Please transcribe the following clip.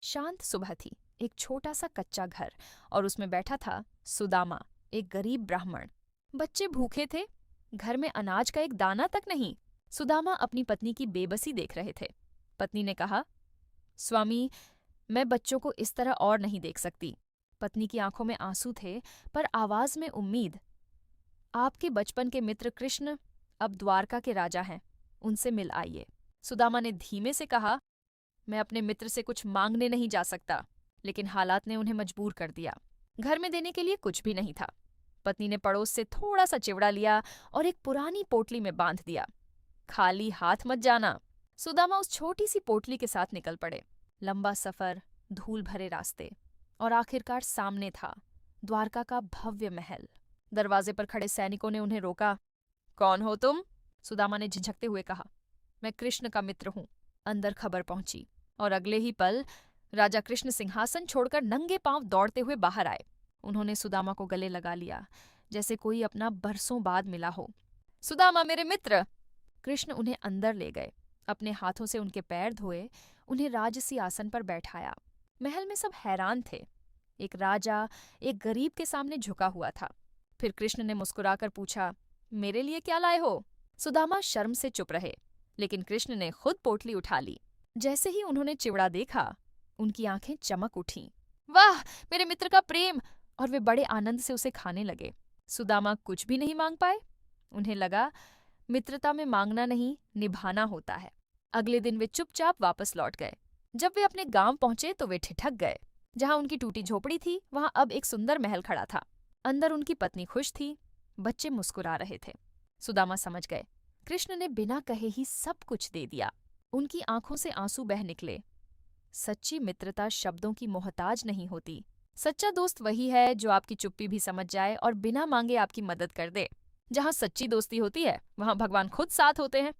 शांत सुबह थी। एक छोटा सा कच्चा घर और उसमें बैठा था सुदामा, एक गरीब ब्राह्मण। बच्चे भूखे थे, घर में अनाज का एक दाना तक नहीं। सुदामा अपनी पत्नी की बेबसी देख रहे थे। पत्नी ने कहा, स्वामी, मैं बच्चों को इस तरह और नहीं देख सकती। पत्नी की आंखों में आंसू थे, पर आवाज में उम्मीद। आपके बचपन के मित्र कृष्ण अब द्वारका के राजा हैं, उनसे मिल आइए। सुदामा ने धीमे से कहा, मैं अपने मित्र से कुछ मांगने नहीं जा सकता, लेकिन हालात ने उन्हें मजबूर कर दिया। घर में देने के लिए कुछ भी नहीं था। पत्नी ने पड़ोस से थोड़ा सा चिवड़ा लिया और एक पुरानी पोटली में बांध दिया। खाली हाथ मत जाना। सुदामा उस छोटी सी पोटली के साथ निकल पड़े। लंबा सफर, धूल भरे रास्ते, और आखिरकार सामने था द्वारका का भव्य महल। दरवाजे पर खड़े सैनिकों ने उन्हें रोका। कौन हो तुम? सुदामा ने झिझकते हुए कहा। मैं कृष्ण का मित्र हूं। अंदर खबर पहुंची और अगले ही पल राजा कृष्ण सिंहासन छोड़कर नंगे पांव दौड़ते हुए बाहर आए। उन्होंने सुदामा को गले लगा लिया, जैसे कोई अपना बरसों बाद मिला हो। सुदामा मेरे मित्र! कृष्ण उन्हें अंदर ले गए, अपने हाथों से उनके पैर धोए, उन्हें राजसी आसन पर बैठाया। महल में सब हैरान थे। एक राजा एक गरीब के सामने झुका हुआ था। फिर कृष्ण ने मुस्कुराकर पूछा, मेरे लिए क्या लाए हो? सुदामा शर्म से चुप रहे, लेकिन कृष्ण ने खुद पोटली उठा ली। जैसे ही उन्होंने चिवड़ा देखा, उनकी आंखें चमक उठीं। वाह, मेरे मित्र का प्रेम! और वे बड़े आनंद से उसे खाने लगे। सुदामा कुछ भी नहीं मांग पाए। उन्हें लगा, मित्रता में मांगना नहीं, निभाना होता है। अगले दिन वे चुपचाप वापस लौट गए। जब वे अपने गांव पहुंचे तो वे ठिठक गए। जहां उनकी टूटी झोपड़ी थी, वहां अब एक सुंदर महल खड़ा था। अंदर उनकी पत्नी खुश थी, बच्चे मुस्कुरा रहे थे। सुदामा समझ गए, कृष्ण ने बिना कहे ही सब कुछ दे दिया। उनकी आंखों से आंसू बह निकले। सच्ची मित्रता शब्दों की मोहताज नहीं होती। सच्चा दोस्त वही है जो आपकी चुप्पी भी समझ जाए और बिना मांगे आपकी मदद कर दे। जहां सच्ची दोस्ती होती है, वहां भगवान खुद साथ होते हैं।